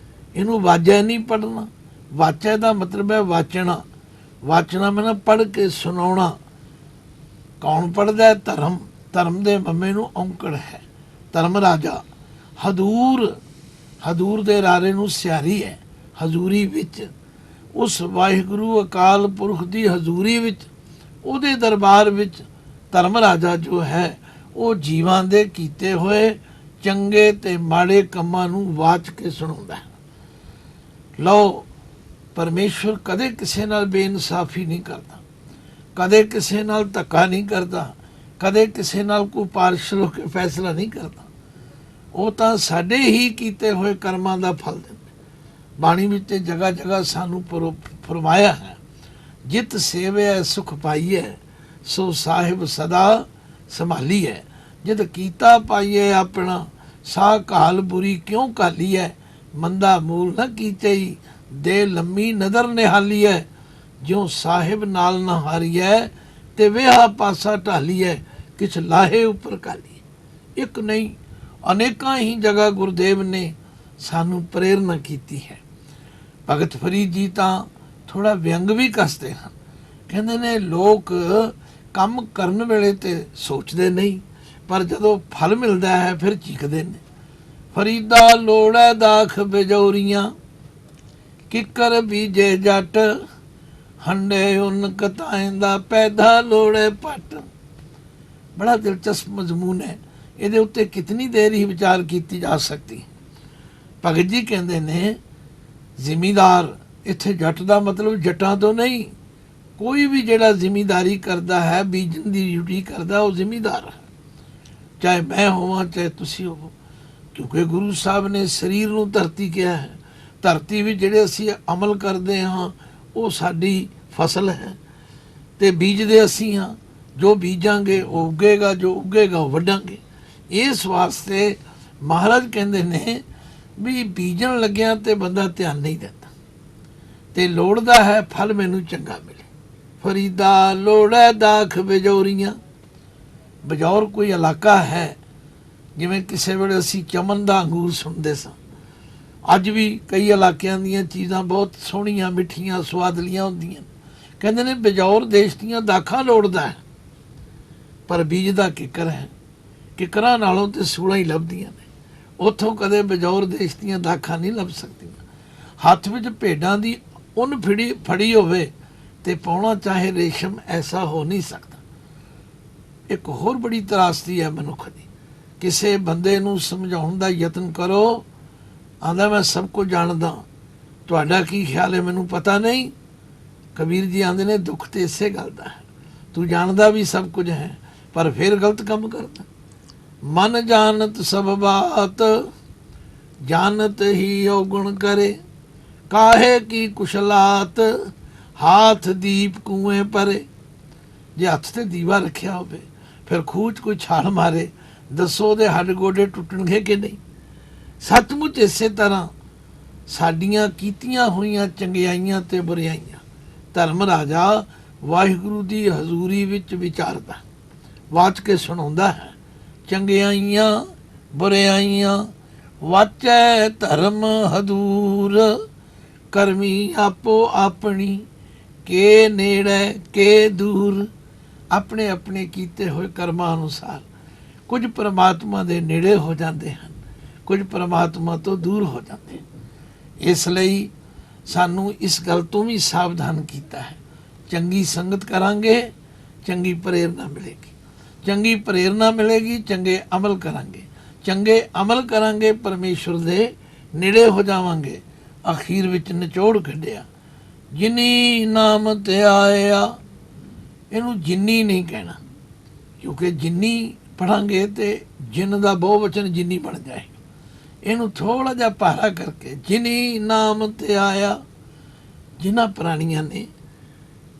ਇਹਨੂੰ ਵਾਜੈ ਨਹੀਂ ਪੜ੍ਹਨਾ। ਵਾਚੈ ਦਾ ਮਤਲਬ ਹੈ ਵਾਚਣਾ। ਵਾਚਣਾ ਮੈਨਾਂ ਪੜ੍ਹ ਕੇ ਸੁਣਾਉਣਾ। ਕੌਣ ਪੜ੍ਹਦਾ ਹੈ? ਧਰਮ। ਧਰਮ ਦੇ ਮੰਮੇ ਨੂੰ ਔਂਕੜ ਹੈ ਧਰਮ ਰਾਜਾ। ਹਦੂਰ, ਹਦੂਰ ਦੇ ਰਾਰੇ ਨੂੰ ਸਿਆਰੀ ਹੈ। ਹਜ਼ੂਰੀ ਵਿੱਚ ਉਸ ਵਾਹਿਗੁਰੂ ਅਕਾਲ ਪੁਰਖ ਦੀ ਹਜ਼ੂਰੀ ਵਿੱਚ, ਉਹਦੇ ਦਰਬਾਰ ਵਿੱਚ ਧਰਮ ਰਾਜਾ ਜੋ ਹੈ ਉਹ ਜੀਵਾਂ ਦੇ ਕੀਤੇ ਹੋਏ ਚੰਗੇ ਤੇ ਮਾੜੇ ਕੰਮਾਂ ਨੂੰ ਵਾਚ ਕੇ ਸੁਣਾਉਂਦਾ ਹੈ। ਲਓ, ਪਰਮੇਸ਼ਵਰ ਕਦੇ ਕਿਸੇ ਨਾਲ ਬੇਇਨਸਾਫੀ ਨਹੀਂ ਕਰਦਾ, ਕਦੇ ਕਿਸੇ ਨਾਲ ਧੱਕਾ ਨਹੀਂ ਕਰਦਾ, ਕਦੇ ਕਿਸੇ ਨਾਲ ਕੋਈ ਪਾਰਸ਼ਲ ਹੋ ਕੇ ਫੈਸਲਾ ਨਹੀਂ ਕਰਦਾ। ਉਹ ਤਾਂ ਸਾਡੇ ਹੀ ਕੀਤੇ ਹੋਏ ਕਰਮਾਂ ਦਾ ਫਲ ਦਿੰਦਾ। ਬਾਣੀ ਵਿੱਚ ਤੇ ਜਗ੍ਹਾ ਜਗ੍ਹਾ ਸਾਨੂੰ ਫਰਮਾਇਆ ਹੈ, ਜਿਤ ਸੇਵਿਆ ਸੁਖ ਪਾਈਐ ਸੋ ਸਾਹਿਬ ਸਦਾ ਸੰਭਾਲੀਐ। ਜਦ ਕੀਤਾ ਪਾਈਏ ਆਪਣਾ ਸਾ ਕਾਲ ਬੁਰੀ ਕਿਉਂ ਕਾਲੀਐ। ਮੰਦਾ ਮੂਲ ਨ ਕੀਚਈ ਦੇ ਲੰਮੀ ਨਦਰ ਨਿਹਾਲੀਐ। ਜਿਉ ਸਾਹਿਬ ਨਾਲ ਨਾ ਹਾਰੀਐ ਤੇ ਵਿਹਾ ਪਾਸਾ ਢਾਲੀਐ। ਕਿਛ ਲਾਹੇ ਉੱਪਰ ਕਾਲੀਐ। ਇੱਕ ਨਹੀਂ ਅਨੇਕਾਂ ਹੀ ਜਗ੍ਹਾ ਗੁਰਦੇਵ ਨੇ ਸਾਨੂੰ ਪ੍ਰੇਰਨਾ ਕੀਤੀ ਹੈ। ਭਗਤ ਫਰੀਦ ਜੀ ਤਾਂ ਥੋੜਾ ਵਿਅੰਗ ਵੀ ਕੱਸਦੇ ਹਨ। ਕਹਿੰਦੇ ਨੇ ਲੋਕ ਕੰਮ ਕਰਨ ਵੇਲੇ ਤੇ ਸੋਚਦੇ ਨਹੀਂ, ਪਰ ਜਦੋਂ ਫਲ ਮਿਲਦਾ ਹੈ ਫਿਰ ਚੀਕਦੇ ਨੇ। ਫਰੀਦਾ ਲੋੜੈ ਦਾਖ ਬਜੌਰੀਆਂ ਕਿੱਕਰ ਬੀਜੇ ਜੱਟ। ਹੰਡੇ ਉਨ ਕਤਾਏ ਦਾ ਪੈਦਾ ਲੋੜੈ ਪੱਟ। ਬੜਾ ਦਿਲਚਸਪ ਮਜ਼ਮੂਨ ਹੈ। ਇਹਦੇ ਉੱਤੇ ਕਿਤਨੀ ਦੇਰ ਹੀ ਵਿਚਾਰ ਕੀਤੀ ਜਾ ਸਕਦੀ। ਭਗਤ ਜੀ ਕਹਿੰਦੇ ਨੇ ਜ਼ਿਮੀਦਾਰ, ਇੱਥੇ ਜੱਟ ਦਾ ਮਤਲਬ ਜੱਟਾਂ ਤੋਂ ਨਹੀਂ। ਕੋਈ ਵੀ ਜਿਹੜਾ ਜ਼ਿਮੀਦਾਰੀ ਕਰਦਾ ਹੈ, ਬੀਜਣ ਦੀ ਡਿਊਟੀ ਕਰਦਾ, ਉਹ ਜ਼ਿਮੀਦਾਰ ਹੈ। ਚਾਹੇ ਮੈਂ ਹੋਵਾਂ ਚਾਹੇ ਤੁਸੀਂ ਹੋਵੋ, ਕਿਉਂਕਿ ਗੁਰੂ ਸਾਹਿਬ ਨੇ ਸਰੀਰ ਨੂੰ ਧਰਤੀ ਕਿਹਾ ਹੈ। ਧਰਤੀ ਵਿੱਚ ਜਿਹੜੇ ਅਸੀਂ ਅਮਲ ਕਰਦੇ ਹਾਂ ਉਹ ਸਾਡੀ ਫਸਲ ਹੈ ਤੇ ਬੀਜਦੇ ਅਸੀਂ ਹਾਂ। ਜੋ ਬੀਜਾਂਗੇ ਉਹ ਉੱਗੇਗਾ, ਜੋ ਉੱਗੇਗਾ ਉਹ ਵੱਢਾਂਗੇ। ਇਸ ਵਾਸਤੇ ਮਹਾਰਾਜ ਕਹਿੰਦੇ ਨੇ ਵੀ ਬੀਜਣ ਲੱਗਿਆ ਤੇ ਬੰਦਾ ਧਿਆਨ ਨਹੀਂ ਦਿੰਦਾ ਤੇ ਲੋੜਦਾ ਹੈ ਫਲ ਮੈਨੂੰ ਚੰਗਾ ਮਿਲੇ। ਫਰੀਦਾ ਲੋੜੈ ਦਾਖ ਬਜੌਰੀਆਂ। ਬਜੌਰ ਕੋਈ ਇਲਾਕਾ ਹੈ ਜਿਵੇਂ ਕਿਸੇ ਵੇਲੇ ਅਸੀਂ ਚਮਨ ਦਾ ਅੰਗੂਰ ਸੁਣਦੇ ਸਾਂ। ਅੱਜ ਵੀ ਕਈ ਇਲਾਕਿਆਂ ਦੀਆਂ ਚੀਜ਼ਾਂ ਬਹੁਤ ਸੋਹਣੀਆਂ, ਮਿੱਠੀਆਂ, ਸਵਾਦਲੀਆਂ ਹੁੰਦੀਆਂ। ਕਹਿੰਦੇ ਨੇ ਬਜੌਰ ਦੇਸ਼ ਦੀਆਂ ਦਾਖਾਂ ਲੋੜਦਾ ਹੈ, ਪਰ ਬੀਜਦਾ ਕਿੱਕਰ ਹੈ। ਕਿੱਕਰਾਂ ਨਾਲੋਂ ਤੇ ਸੂਲਾਂ ਹੀ ਲੱਭਦੀਆਂ ਨੇ। ਉੱਥੋਂ ਕਦੇ ਬਜੌਰ ਦੇਸ਼ ਦੀਆਂ ਦਾਖਾਂ ਨਹੀਂ ਲੱਭ ਸਕਦੀਆਂ। ਹੱਥ ਵਿੱਚ ਭੇਡਾਂ ਦੀ ਉੱਨ ਫੜੀ ਹੋਵੇ ਤੇ ਪਾਉਣਾ ਚਾਹੇ ਰੇਸ਼ਮ, ਐਸਾ ਹੋ ਨਹੀਂ ਸਕਦਾ। ਇੱਕ ਹੋਰ ਬੜੀ ਤਰਾਸਦੀ ਹੈ ਮਨੁੱਖ ਦੀ। ਕਿਸੇ ਬੰਦੇ ਨੂੰ ਸਮਝਾਉਣ ਦਾ ਯਤਨ ਕਰੋ, ਆਂਦਾ ਮੈਂ ਸਭ ਕੁਝ ਜਾਣਦਾ, ਤੁਹਾਡਾ ਕੀ ਖਿਆਲ ਹੈ ਮੈਨੂੰ ਪਤਾ ਨਹੀਂ। ਕਬੀਰ ਜੀ ਆਂਦੇ ਨੇ ਦੁੱਖ ਤੇ ਇਸੇ ਗੱਲ ਦਾ ਹੈ, ਤੂੰ ਜਾਣਦਾ ਵੀ ਸਭ ਕੁਝ ਹੈ ਪਰ ਫਿਰ ਗਲਤ ਕੰਮ ਕਰਦਾ। ਮਨ ਜਾਣਤ ਸਭ ਬਾਤ, ਜਾਣਤ ਹੀ ਔਗੁਣ ਕਰੇ, ਕਾਹੇ ਕੀ ਕੁਸ਼ਲਾਤ, ਹਾਥ ਦੀਪ ਕੂਏ ਪਰੇ। ਜੇ ਹੱਥ ਤੇ ਦੀਵਾ ਰੱਖਿਆ ਹੋਵੇ ਫਿਰ ਖੂਹ 'ਚ ਕੋਈ ਛਾਲ ਮਾਰੇ, ਦੱਸੋ ਉਹਦੇ ਹੱਡ ਗੋਡੇ ਟੁੱਟਣਗੇ ਕਿ ਨਹੀਂ। ਸੱਚਮੁੱਚ ਇਸੇ ਤਰ੍ਹਾਂ ਸਾਡੀਆਂ ਕੀਤੀਆਂ ਹੋਈਆਂ ਚੰਗਿਆਈਆਂ ਤੇ ਬੁਰਿਆਈਆਂ ਧਰਮ ਰਾਜਾ ਵਾਹਿਗੁਰੂ ਦੀ ਹਜ਼ੂਰੀ ਵਿੱਚ ਵਿਚਾਰਦਾ, ਵਾਚ ਕੇ ਸੁਣਾਉਂਦਾ ਹੈ। ਚੰਗਿਆਈਆਂ ਬੁਰਿਆਈਆਂ ਵਾਚੈ ਧਰਮ ਹਦੂਰ, ਕਰਮੀ ਆਪੋ ਆਪਣੀ, ਕੇ ਨੇੜੇ ਕੇ ਦੂਰ। ਆਪਣੇ ਆਪਣੇ ਕੀਤੇ ਹੋਏ ਕਰਮਾਂ ਅਨੁਸਾਰ ਕੁਝ ਪਰਮਾਤਮਾ ਦੇ ਨੇੜੇ ਹੋ ਜਾਂਦੇ ਹਨ, ਕੁਝ ਪਰਮਾਤਮਾ ਤੋਂ ਦੂਰ ਹੋ ਜਾਂਦੇ ਹਨ। ਇਸ ਲਈ ਸਾਨੂੰ ਇਸ ਗੱਲ ਤੋਂ ਵੀ ਸਾਵਧਾਨ ਕੀਤਾ ਹੈ। ਚੰਗੀ ਸੰਗਤ ਕਰਾਂਗੇ, ਚੰਗੀ ਪ੍ਰੇਰਨਾ ਮਿਲੇਗੀ। ਚੰਗੀ ਪ੍ਰੇਰਨਾ ਮਿਲੇਗੀ, ਚੰਗੇ ਅਮਲ ਕਰਾਂਗੇ। ਚੰਗੇ ਅਮਲ ਕਰਾਂਗੇ, ਪਰਮੇਸ਼ਵਰ ਦੇ ਨੇੜੇ ਹੋ ਜਾਵਾਂਗੇ। ਅਖੀਰ ਵਿੱਚ ਨਿਚੋੜ ਕੱਢਿਆ, ਜਿਨੀ ਨਾਮ ਤੇ ਆਇਆ। ਇਹਨੂੰ ਜਿੰਨੀ ਨਹੀਂ ਕਹਿਣਾ, ਕਿਉਂਕਿ ਜਿੰਨੀ ਪੜਾਂਗੇ ਤੇ ਜਿੰਨ ਦਾ ਬਹੁਵਚਨ ਜਿੰਨੀ ਬਣ ਜਾਏਗਾ। ਇਹਨੂੰ ਥੋੜਾ ਜਿਹਾ ਭਾਰਾ ਕਰਕੇ ਜਿਨੀ ਨਾਮ ਤੇ ਆਇਆ। ਜਿਨ੍ਹਾਂ ਪ੍ਰਾਣੀਆਂ ਨੇ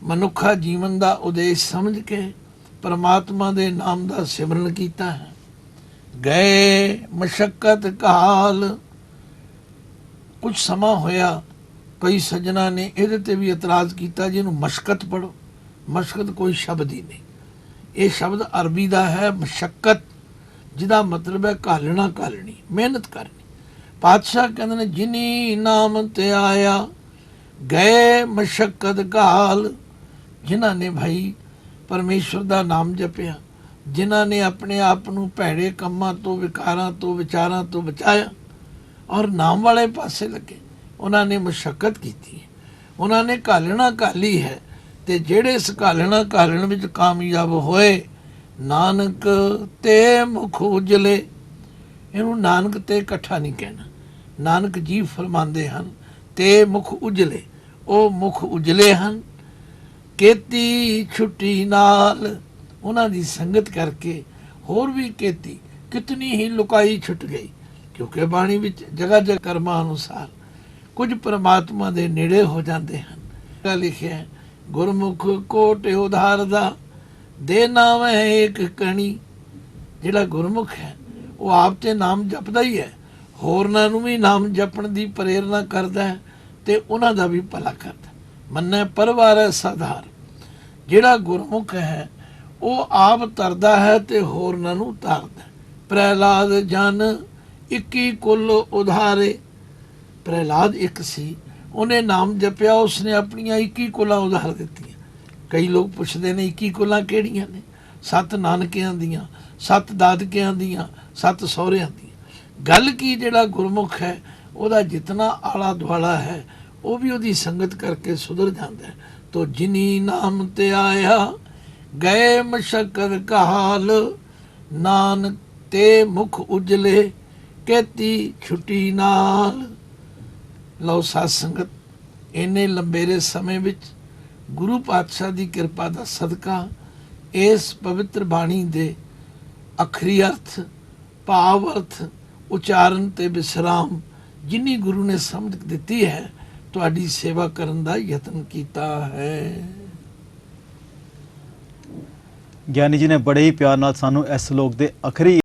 ਮਨੁੱਖਾ ਜੀਵਨ ਦਾ ਉਦੇਸ਼ ਸਮਝ ਕੇ ਪਰਮਾਤਮਾ ਦੇ ਨਾਮ ਦਾ ਸਿਮਰਨ ਕੀਤਾ ਹੈ। ਗਏ ਮਸ਼ੱਕਤ ਕਾਲ, ਕੁਝ ਸਮਾਂ ਹੋਇਆ, ਕਈ ਸੱਜਣਾ ਨੇ ਇਹਦੇ ਤੇ ਵੀ ਇਤਰਾਜ਼ ਕੀਤਾ ਜਿਹਨੂੰ ਮਸ਼ਕਤ ਪੜੋ। ਮਸ਼ਕਤ ਕੋਈ ਸ਼ਬਦ ਹੀ ਨਹੀਂ, ਇਹ ਸ਼ਬਦ ਅਰਬੀ ਦਾ ਹੈ ਮਸ਼ੱਕਤ, ਜਿਹਦਾ ਮਤਲਬ ਹੈ ਘਾਲਣਾ, ਘਾਲਣੀ, ਮਿਹਨਤ ਕਰਨੀ। ਪਾਤਸ਼ਾਹ ਕਹਿੰਦੇ ਨੇ ਜਿਨੀ ਨਾਮ ਤੇ ਆਇਆ, ਗਏ ਮਸ਼ੱਕਤ ਕਾਲ। ਜਿਨ੍ਹਾਂ ਨੇ ਭਾਈ ਪਰਮੇਸ਼ਵਰ ਦਾ ਨਾਮ ਜਪਿਆ, ਜਿਨ੍ਹਾਂ ਨੇ ਆਪਣੇ ਆਪ ਨੂੰ ਭੈੜੇ ਕੰਮਾਂ ਤੋਂ, ਵਿਕਾਰਾਂ ਤੋਂ, ਵਿਚਾਰਾਂ ਤੋਂ ਬਚਾਇਆ ਔਰ ਨਾਮ ਵਾਲੇ ਪਾਸੇ ਲੱਗੇ, ਉਹਨਾਂ ਨੇ ਮਸ਼ੱਕਤ ਕੀਤੀ ਹੈ, ਉਹਨਾਂ ਨੇ ਘਾਲਣਾ ਘਾਲੀ ਹੈ। ਤੇ ਜਿਹੜੇ ਇਸ ਘਾਲਣਾ ਘਾਲਣ ਵਿੱਚ ਕਾਮਯਾਬ ਹੋਏ, ਨਾਨਕ ਤੇ ਮੁਖ ਉਜਲੇ। ਇਹਨੂੰ ਨਾਨਕ ਤੇ ਇਕੱਠਾ ਨਹੀਂ ਕਹਿਣਾ। ਨਾਨਕ ਜੀ ਫਰਮਾਉਂਦੇ ਹਨ ਤੇ ਮੁਖ ਉਜਲੇ, ਉਹ ਮੁਖ ਉਜਲੇ ਹਨ। ਕੀਤੀ ਛੁੱਟੀ ਨਾਲ, ਉਹਨਾਂ ਦੀ ਸੰਗਤ ਕਰਕੇ ਹੋਰ ਵੀ ਕੀਤੀ ਕਿਤਨੀ ਹੀ ਲੁਕਾਈ ਛੁੱਟ ਗਈ, ਕਿਉਂਕਿ ਬਾਣੀ ਵਿੱਚ ਜਗ੍ਹਾ ਜਗ੍ਹਾ ਕਰਮਾਂ ਅਨੁਸਾਰ ਕੁਝ ਪਰਮਾਤਮਾ ਦੇ ਨੇੜੇ ਹੋ ਜਾਂਦੇ ਹਨ। ਲਿਖਿਆ ਗੁਰਮੁਖ ਕੋਟ ਉਧਾਰਦਾ, ਦੇ ਨਾਮ ਹੈ ਇੱਕ ਕਣੀ। ਜਿਹੜਾ ਗੁਰਮੁਖ ਹੈ ਉਹ ਆਪ ਤੇ ਨਾਮ ਜਪਦਾ ਹੀ ਹੈ, ਹੋਰਨਾਂ ਨੂੰ ਵੀ ਨਾਮ ਜਪਣ ਦੀ ਪ੍ਰੇਰਨਾ ਕਰਦਾ ਹੈ ਤੇ ਉਹਨਾਂ ਦਾ ਵੀ ਭਲਾ ਕਰਦਾ। ਮੰਨੈ ਪਰਵਾਰੈ ਸਾਧਾਰ। ਜਿਹੜਾ ਗੁਰਮੁਖ ਹੈ ਉਹ ਆਪ ਤਰਦਾ ਹੈ ਤੇ ਹੋਰਨਾਂ ਨੂੰ ਤਾਰਦਾ। ਪ੍ਰਹਿਲਾਦ ਜਨ 21 ਕੁੱਲ ਉਧਾਰੇ। ਪ੍ਰਹਿਲਾਦ ਇੱਕ ਸੀ, ਉਹਨੇ ਨਾਮ ਜਪਿਆ, ਉਸਨੇ ਆਪਣੀਆਂ 21 ਕੁੱਲਾਂ ਉਧਾਰ ਦਿੱਤੀਆਂ। ਕਈ ਲੋਕ ਪੁੱਛਦੇ ਨੇ 21 ਕੁੱਲਾਂ ਕਿਹੜੀਆਂ ਨੇ? 7 ਨਾਨਕਿਆਂ ਦੀਆਂ, 7 ਦਾਦਕਿਆਂ ਦੀਆਂ, 7 ਸਹੁਰਿਆਂ ਦੀਆਂ। ਗੱਲ ਕੀ, ਜਿਹੜਾ ਗੁਰਮੁਖ ਹੈ ਉਹਦਾ ਜਿਤਨਾ ਆਲਾ ਦੁਆਲਾ ਹੈ ਉਹ ਵੀ ਉਹਦੀ ਸੰਗਤ ਕਰਕੇ ਸੁਧਰ ਜਾਂਦਾ ਹੈ। ਤੋ ਜਿਨੀ ਨਾਮ ਤੇ ਆਇਆ, ਗਏ ਮਸ਼ੱਕਤ ਕਾਲ, ਨਾਨਕ ਤੇ ਮੁਖ ਉਜਲੇ, ਕਹਿਤੀ ਛੁੱਟੀ ਨਾਲ। ਲਓ ਸਾਧ ਸੰਗਤ, ਇੰਨੇ ਲੰਬੇਰੇ ਸਮੇਂ ਵਿੱਚ ਗੁਰੂ ਪਾਤਸ਼ਾਹ ਦੀ ਕਿਰਪਾ ਦਾ ਸਦਕਾ ਇਸ ਪਵਿੱਤਰ ਬਾਣੀ ਦੇ ਅਖਰੀ ਅਰਥ, ਭਾਵ ਅਰਥ, ਉਚਾਰਨ ਤੇ ਵਿਸਰਾਮ ਜਿੰਨੀ ਗੁਰੂ ਨੇ ਸਮਝ ਦਿੱਤੀ ਹੈ, ਤੁਹਾਡੀ ਸੇਵਾ ਕਰਨ ਦਾ ਯਤਨ ਕੀਤਾ ਹੈ। ਗਿਆਨੀ ਜੀ ਨੇ ਬੜੇ ਹੀ ਪਿਆਰ ਨਾਲ ਸਾਨੂੰ ਇਸ ਸ਼ਲੋਕ ਦੇ ਅਖਰੀ